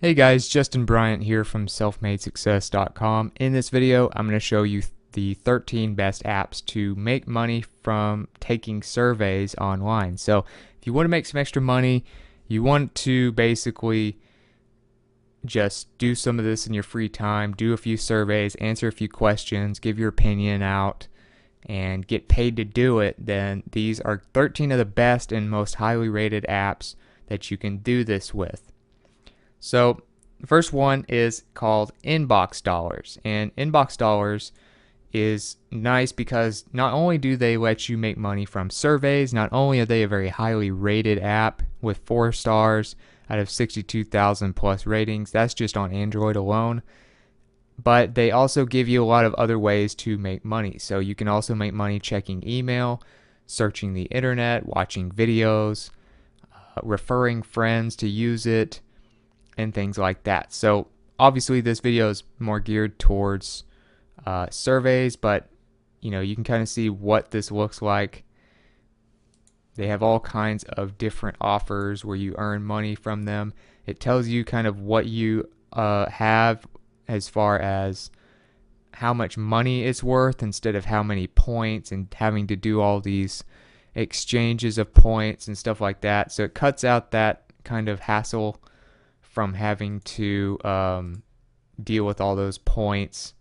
Hey guys, Justin Bryant here from selfmadesuccess.com. In this video, I'm going to show you the 13 best apps to make money from taking surveys online. So, if you want to make some extra money, you want to basically just do some of this in your free time, do a few surveys, answer a few questions, give your opinion out, and get paid to do it, then these are 13 of the best and most highly rated apps that you can do this with. So the first one is called Inbox Dollars, and Inbox Dollars is nice because not only do they let you make money from surveys, not only are they a very highly rated app with 4 stars out of 62,000 plus ratings, that's just on Android alone, but they also give you a lot of other ways to make money. So you can also make money checking email, searching the internet, watching videos, referring friends to use it, and things like that. So obviously this video is more geared towards surveys, but you can kind of see what this looks like. They have all kinds of different offers where you earn money from them. It tells you kind of what you have as far as how much money it's worth instead of how many points and having to do all these exchanges of points and stuff like that. So it cuts out that kind of hassle from having to deal with all those points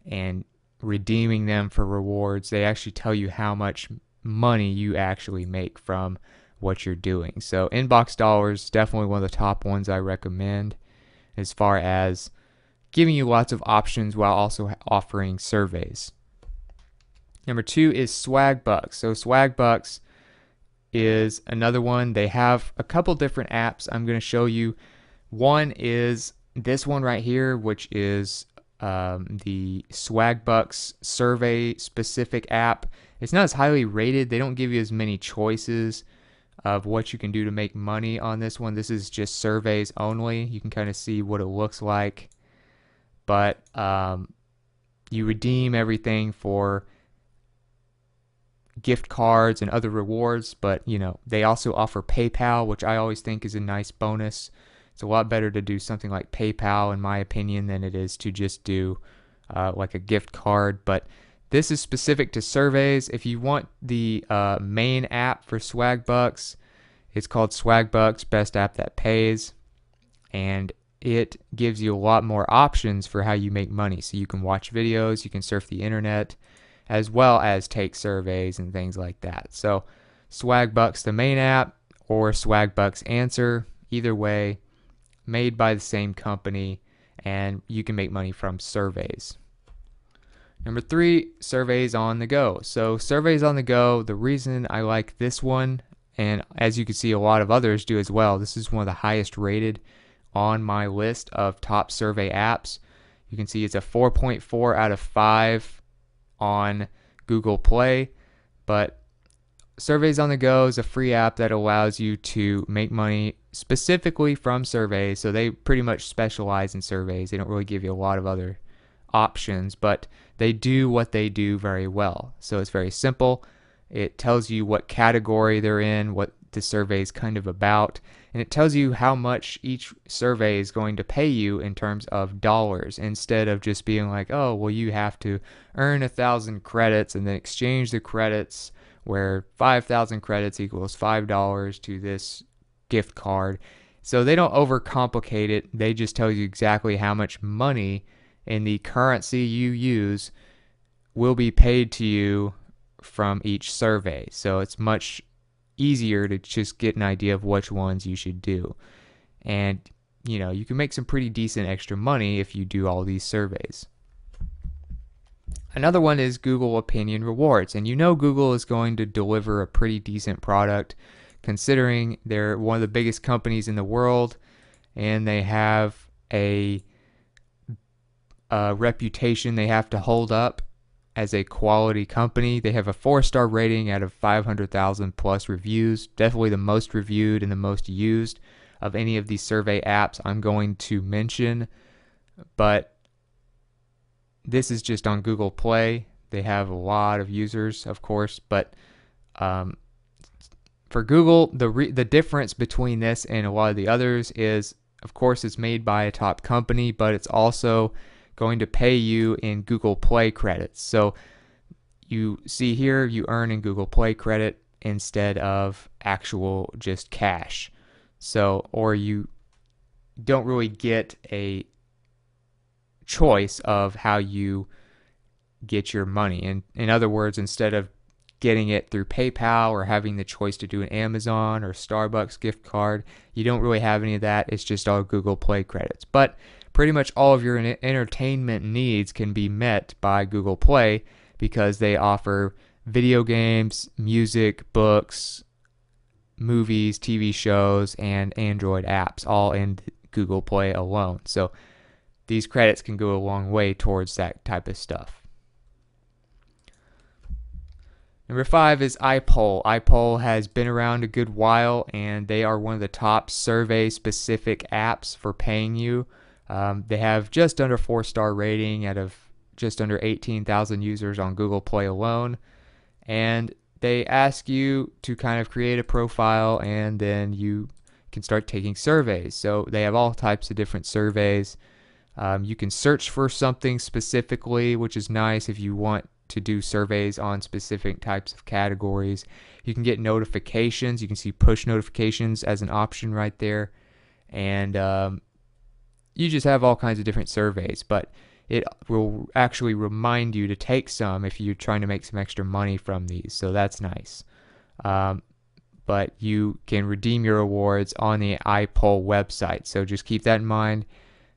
and redeeming them for rewards. They actually tell you how much money you actually make from what you're doing. So Inbox Dollars is definitely one of the top ones I recommend as far as giving you lots of options while also offering surveys. Number 2 is Swagbucks. So Swagbucks is another one. They have a couple different apps I'm going to show you. One is this one right here, which is the Swagbucks survey specific app. It's not as highly rated. They don't give you as many choices of what you can do to make money on this one. This is just surveys only. You can kind of see what it looks like, but you redeem everything for gift cards and other rewards, but they also offer PayPal, which I always think is a nice bonus. It's a lot better to do something like PayPal, in my opinion, than it is to just do like a gift card. But this is specific to surveys. If you want the main app for Swagbucks, it's called Swagbucks Best App That Pays, and it gives you a lot more options for how you make money. So you can watch videos, you can surf the internet, as well as take surveys and things like that. So Swagbucks, the main app, or Swagbucks Answer, either way, made by the same company, and you can make money from surveys. Number 3, surveys on the go. So surveys on the go, the reason I like this one, and as you can see a lot of others do as well, this is one of the highest rated on my list of top survey apps. You can see it's a 4.4 out of 5 on Google Play, but Surveys on the Go is a free app that allows you to make money specifically from surveys. So they pretty much specialize in surveys. They don't really give you a lot of other options, but they do what they do very well. So it's very simple. It tells you what category they're in, what the survey is kind of about, and it tells you how much each survey is going to pay you in terms of dollars, instead of just being like, oh, well, you have to earn 1,000 credits and then exchange the credits where 5,000 credits equals $5 to this gift card. So they don't overcomplicate it. They just tell you exactly how much money in the currency you use will be paid to you from each survey. So it's much easier to just get an idea of which ones you should do. And you can make some pretty decent extra money if you do all these surveys. Another one is Google Opinion Rewards, and Google is going to deliver a pretty decent product considering they're one of the biggest companies in the world, and they have a reputation they have to hold up as a quality company. They have a 4-star rating out of 500,000 plus reviews, definitely the most reviewed and the most used of any of these survey apps I'm going to mention, but this is just on Google Play. They have a lot of users, of course, but for Google, the difference between this and a lot of the others is of course, it's made by a top company, but it's also going to pay you in Google Play credits. So you see here, you earn in Google Play credit instead of actual just cash. So, or you don't really get a choice of how you get your money. And in other words, instead of getting it through PayPal or having the choice to do an Amazon or Starbucks gift card, you don't really have any of that. It's just all Google Play credits. But pretty much all of your entertainment needs can be met by Google Play because they offer video games, music, books, movies, TV shows, and Android apps all in Google Play alone. So these credits can go a long way towards that type of stuff. Number 5 is iPoll. iPoll has been around a good while, and they are one of the top survey-specific apps for paying you. They have just under 4-star rating out of just under 18,000 users on Google Play alone. And they ask you to kind of create a profile, and then you can start taking surveys. So they have all types of different surveys. You can search for something specifically, which is nice if you want to do surveys on specific types of categories. You can get notifications. You can see push notifications as an option right there. And you just have all kinds of different surveys, but it will actually remind you to take some if you're trying to make some extra money from these. So that's nice. But you can redeem your rewards on the iPoll website. So just keep that in mind.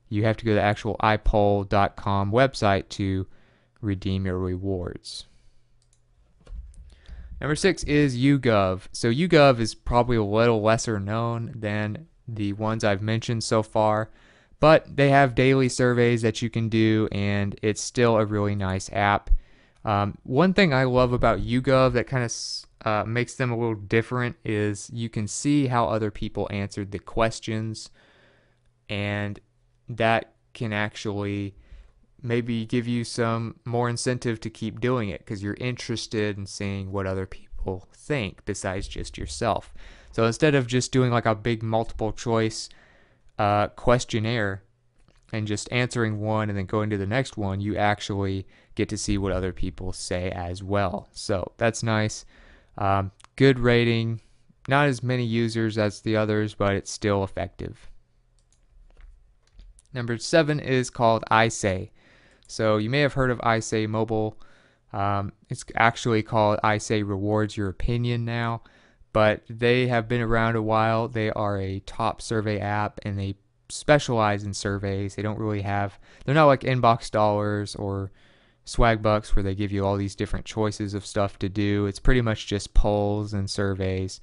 You have to go to the actual iPoll.com website to redeem your rewards. Number 6 is YouGov. So YouGov is probably a little lesser known than the ones I've mentioned so far, but they have daily surveys that you can do, and it's still a really nice app. One thing I love about YouGov that kind of makes them a little different is you can see how other people answered the questions, and that can actually maybe give you some more incentive to keep doing it because you're interested in seeing what other people think besides just yourself. So instead of just doing like a big multiple choice questionnaire and just answering one and then going to the next one, you actually get to see what other people say as well. So that's nice. Good rating. Not as many users as the others, but it's still effective. Number 7 is called iSay. So you may have heard of iSay Mobile. It's actually called iSay Rewards Your Opinion now, but they have been around a while. They are a top survey app, and they specialize in surveys. They're not like Inbox Dollars or Swagbucks where they give you all these different choices of stuff to do. It's pretty much just polls and surveys.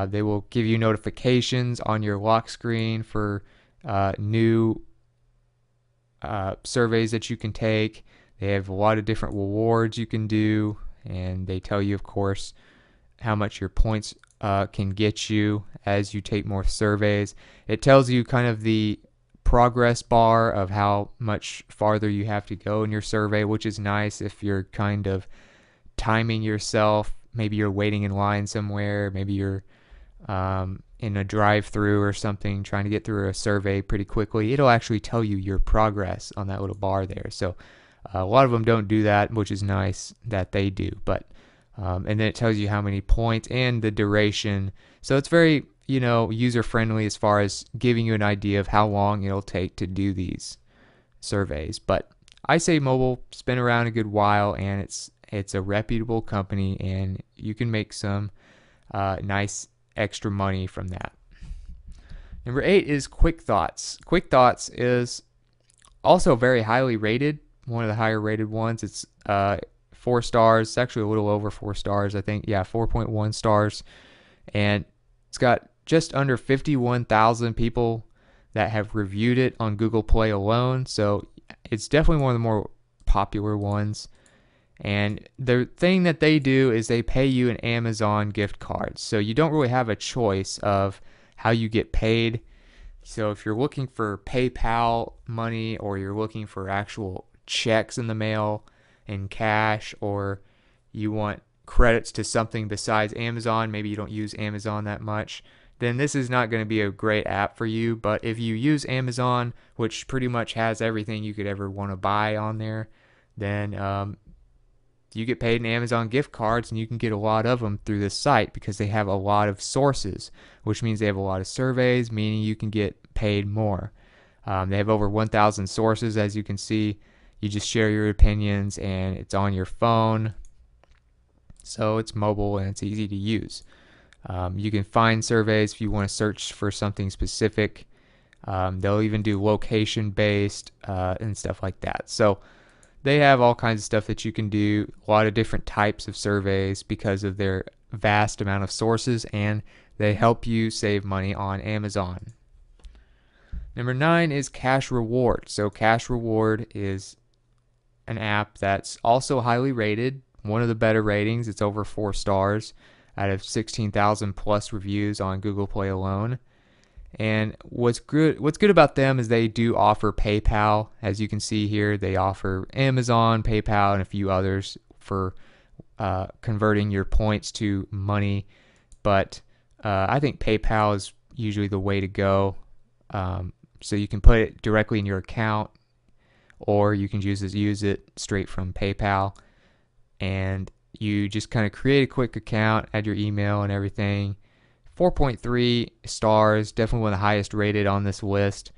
They will give you notifications on your lock screen for new surveys that you can take. They have a lot of different rewards you can do, and they tell you, of course, how much your points can get you as you take more surveys. It tells you kind of the progress bar of how much farther you have to go in your survey, which is nice if you're kind of timing yourself. Maybe you're waiting in line somewhere. Maybe you're in a drive-through or something trying to get through a survey pretty quickly. It'll actually tell you your progress on that little bar there. So a lot of them don't do that, which is nice that they do. But and then it tells you how many points and the duration. So it's very, user-friendly as far as giving you an idea of how long it'll take to do these surveys. But iSay Mobile's been around a good while, and it's a reputable company, and you can make some nice extra money from that. Number 8 is Quick Thoughts. Quick Thoughts is also very highly rated, one of the higher rated ones. It's 4 stars. It's actually a little over 4 stars, I think. Yeah, 4.1 stars. And it's got just under 51,000 people that have reviewed it on Google Play alone. So it's definitely one of the more popular ones. And the thing that they do is they pay you an Amazon gift card. So you don't really have a choice of how you get paid. So if you're looking for PayPal money, or you're looking for actual checks in the mail and cash, or you want credits to something besides Amazon, maybe you don't use Amazon that much, then this is not going to be a great app for you. But if you use Amazon, which pretty much has everything you could ever want to buy on there, then you get paid in Amazon gift cards, and you can get a lot of them through this site because they have a lot of sources, which means they have a lot of surveys, meaning you can get paid more. They have over 1,000 sources, as you can see. You just share your opinions, and it's on your phone, so it's mobile and it's easy to use. You can find surveys if you want to search for something specific. They'll even do location-based and stuff like that. So they have all kinds of stuff that you can do, a lot of different types of surveys because of their vast amount of sources, and they help you save money on Amazon. Number 9 is Cash Reward. So Cash Reward is an app that's also highly rated, one of the better ratings. It's over 4 stars out of 16,000 plus reviews on Google Play alone. And what's good about them is they do offer PayPal. As you can see here, they offer Amazon, PayPal, and a few others for converting your points to money. But I think PayPal is usually the way to go. So you can put it directly in your account, or you can use it straight from PayPal. And you just kind of create a quick account, add your email and everything. 4.3 stars, definitely one of the highest rated on this list.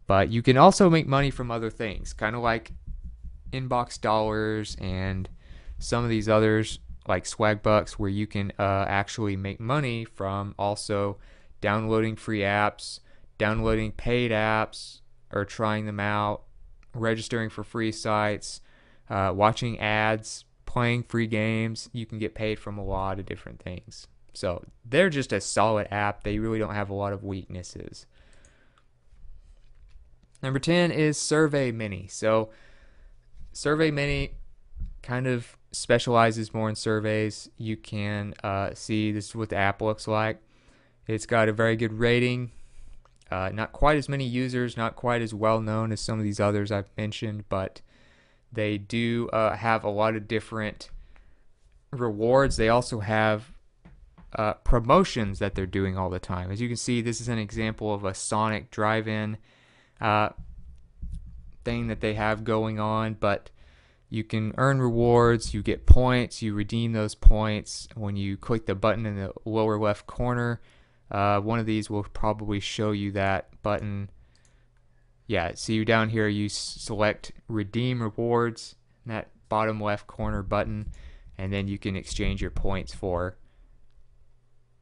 But you can also make money from other things, kind of like Inbox Dollars and some of these others like Swagbucks, where you can actually make money from also downloading free apps, downloading paid apps or trying them out, registering for free sites, watching ads, playing free games. You can get paid from a lot of different things. So they're just a solid app. They really don't have a lot of weaknesses. Number 10 is SurveyMini. So SurveyMini kind of specializes more in surveys. You can see this is what the app looks like. It's got a very good rating. Not quite as many users, not quite as well known as some of these others I've mentioned, but they do have a lot of different rewards. They also have promotions that they're doing all the time. As you can see, this is an example of a Sonic drive-in thing that they have going on, but you can earn rewards, you get points, you redeem those points when you click the button in the lower left corner. One of these will probably show you that button. Yeah, see down here you select redeem rewards in that bottom left corner button, and then you can exchange your points for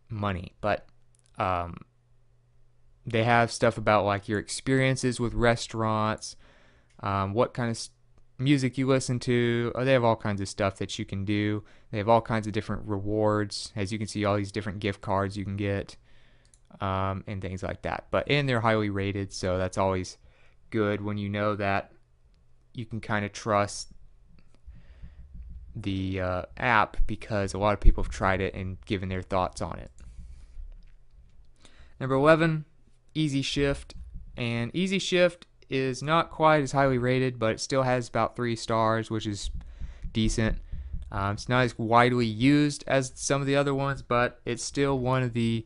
money. But they have stuff about like your experiences with restaurants, what kind of music you listen to. They have all kinds of stuff that you can do. They have all kinds of different rewards. As you can see, all these different gift cards you can get, and things like that. And they're highly rated, so that's always good when you know that you can kind of trust the app, because a lot of people have tried it and given their thoughts on it. Number 11, Easy Shift. And Easy Shift is not quite as highly rated, but it still has about 3 stars, which is decent. It's not as widely used as some of the other ones, but it's still one of the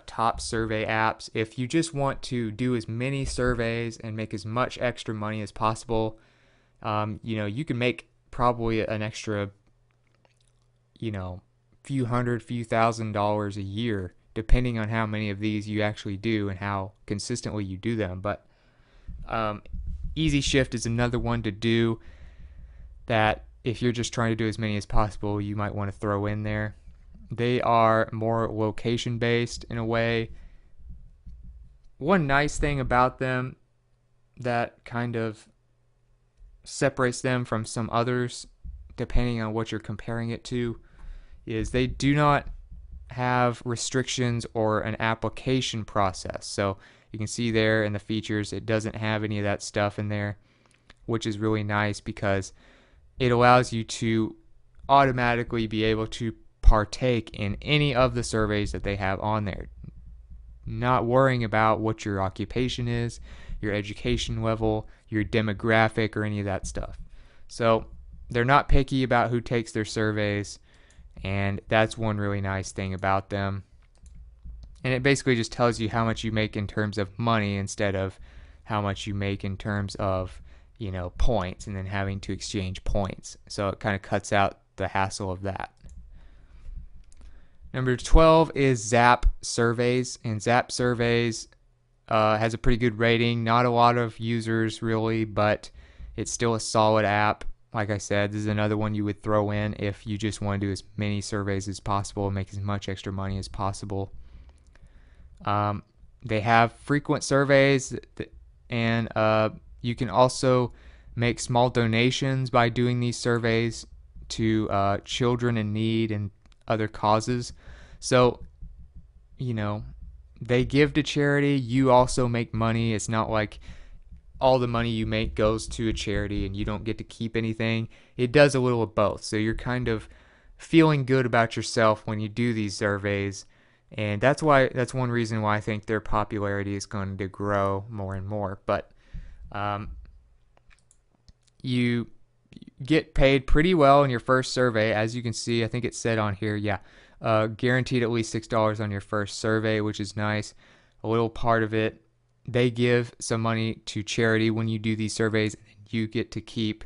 top survey apps. If you just want to do as many surveys and make as much extra money as possible, you can make probably an extra, few $1,000 a year, depending on how many of these you actually do and how consistently you do them. But Easy Shift is another one to do that if you're just trying to do as many as possible, you might want to throw in there. They are more location based in a way. One nice thing about them that kind of separates them from some others, depending on what you're comparing it to, is they do not have restrictions or an application process. So you can see there in the features, it doesn't have any of that stuff in there, which is really nice because it allows you to automatically be able to partake in any of the surveys that they have on there, not worrying about what your occupation is, your education level, your demographic, or any of that stuff. So they're not picky about who takes their surveys, and that's one really nice thing about them. And it basically just tells you how much you make in terms of money instead of how much you make in terms of, you know, points and then having to exchange points. So it kind of cuts out the hassle of that. Number 12 is Zap Surveys, and Zap Surveys has a pretty good rating. Not a lot of users really, but it's still a solid app. Like I said, this is another one you would throw in if you just want to do as many surveys as possible and make as much extra money as possible. They have frequent surveys, and you can also make small donations by doing these surveys to children in need and other causes. So, you know, they give to charity, you also make money. It's not like all the money you make goes to a charity and you don't get to keep anything. It does a little of both. So you're kind of feeling good about yourself when you do these surveys. And that's one reason why I think their popularity is going to grow more and more. But you get paid pretty well in your first survey. As you can see, I think it said on here, yeah, guaranteed at least $6 on your first survey, which is nice. A little part of it, they give some money to charity when you do these surveys. You get to keep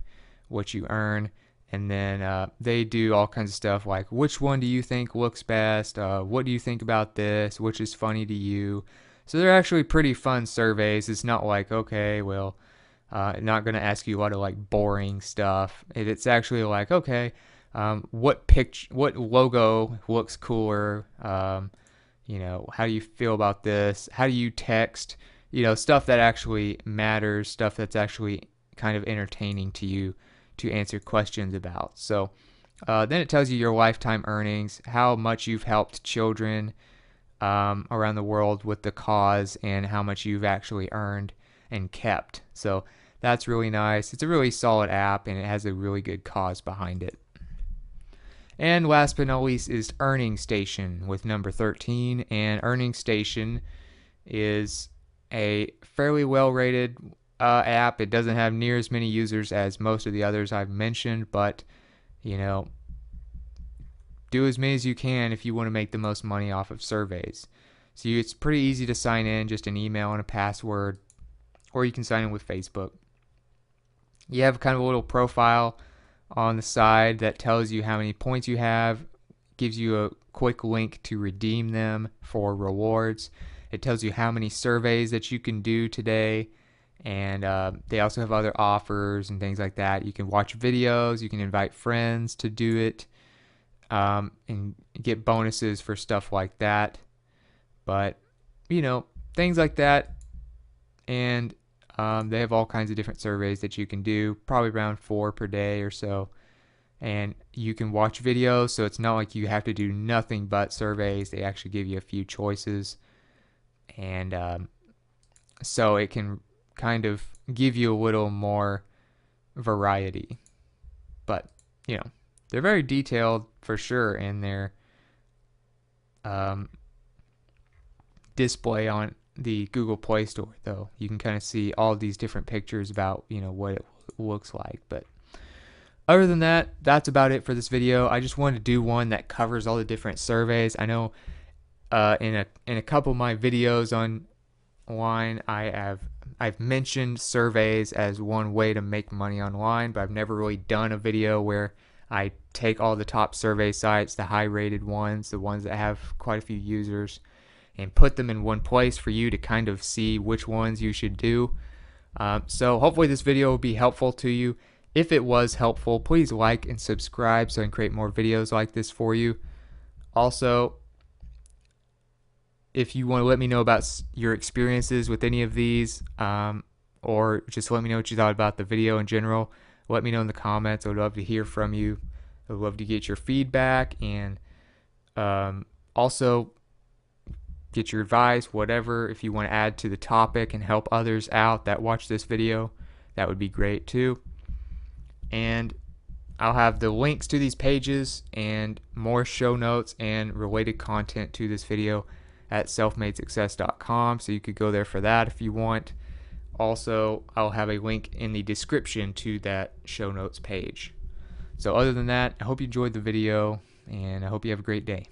what you earn. And then they do all kinds of stuff like, which one do you think looks best? What do you think about this? Which is funny to you? So they're actually pretty fun surveys. It's not like, okay, well, not going to ask you a lot of like boring stuff. It's actually like, okay, what logo looks cooler? You know, how do you feel about this? How do you text? You know, stuff that actually matters, stuff that's actually kind of entertaining to you to answer questions about. So then it tells you your lifetime earnings, how much you've helped children around the world with the cause, and how much you've actually earned and kept. So that's really nice. It's a really solid app, and it has a really good cause behind it. And last but not least is Earning Station with number 13. And Earning Station is a fairly well rated app. It doesn't have near as many users as most of the others I've mentioned, but you know, do as many as you can if you want to make the most money off of surveys. So it's pretty easy to sign in, just an email and a password, or you can sign in with Facebook. You have kind of a little profile on the side that tells you how many points you have, gives you a quick link to redeem them for rewards. It tells you how many surveys that you can do today. And they also have other offers and things like that. You can watch videos, you can invite friends to do it, and get bonuses for stuff like that. But, you know, things like that. And they have all kinds of different surveys that you can do, probably around 4 per day or so. And you can watch videos, so it's not like you have to do nothing but surveys. They actually give you a few choices. And so it can kind of give you a little more variety. But, you know, they're very detailed for sure in their display on the Google Play Store, though. You can kind of see all these different pictures about, you know, what it looks like. But other than that, that's about it for this video. I just wanted to do one that covers all the different surveys. I know in a couple of my videos online, I've mentioned surveys as one way to make money online, but I've never really done a video where I take all the top survey sites, the high rated ones, the ones that have quite a few users, and put them in one place for you to kind of see which ones you should do. So hopefully this video will be helpful to you. If it was helpful, please like and subscribe so I can create more videos like this for you. Also, if you want to let me know about your experiences with any of these, or just let me know what you thought about the video in general, let me know in the comments. I would love to hear from you. I would love to get your feedback, and also get your advice, whatever. If you want to add to the topic and help others out that watch this video, that would be great too. And I'll have the links to these pages and more show notes and related content to this video at selfmadesuccess.com, so you could go there for that if you want. Also, I'll have a link in the description to that show notes page. So other than that, I hope you enjoyed the video, and I hope you have a great day.